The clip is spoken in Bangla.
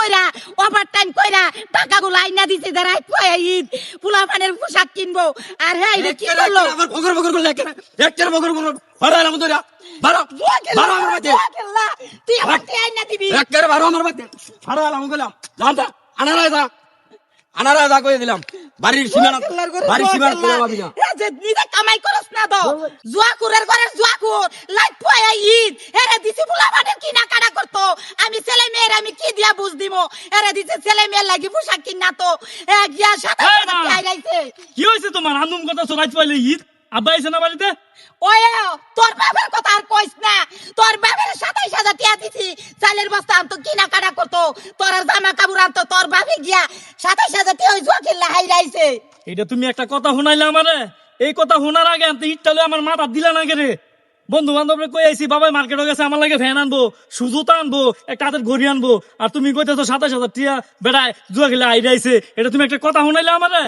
কইরা ওভার টাইম কইরা টাকাগুলো আইনা দিছে যারা ঈদ পোলাপানের পোশাক কিনবো আর হ্যাঁ এটা কি করলো আমার বগর বগর করলে একটা বগর বগর হরালাম তোরা বারো বারো আমার বাড়িতে তুই আমার আইনা দিবি একটা বারো আমার বাড়িতে হরালাম গেলাম জানতা আনারা যা কই দিলাম বাড়ির সীমানা করে ভাবি না যে নিজে কামাই করস না তো জুয়াকুরের ঘরে জুয়াকুর লাইট পায়া ঈদ এরে দিছি পোলাপানের কিনা কাটা করতো আমি ছেলে মেয়ের আমি কি দিয়া বুঝ দিমো এরে দিছে ছেলে মেয়ের লাগি পোশাক কিনা তো এক গিয়া সাথে আইরাইছে কি হয়েছে তোমার আন্দুম কথা সরাই পাইলে ঈদ আব্বা আইছে না বাড়িতে ওয়ে তোর বাবার কথা আর কইস না তোর বাবার ২৭,০০০ টাকা দিছি চালের বস্তা আনতো কিনা কাটা করতো তোর জামা কাপড় আনতো তোর বাপে গিয়া ২৭,০০০ টাকা ওই জুয়া খেললা হাইরাইছে এটা তুমি একটা কথা শুনাইলে আমারে এই কথা শোনার আগে আমি ঈদটা আমার মাথা দিলা না কে রে বন্ধু বান্ধবরে কই আইছি বাবাই মার্কেটে গেছে আমার লাগে ফ্যান আনবো সুজুতা আনবো একটা হাতের ঘড়ি আনবো আর তুমি কইতেছো ২৭,০০০ টাকা বেড়ায় জুয়া খেলে আইরাইছে এটা তুমি একটা কথা শুনাইলে আমারে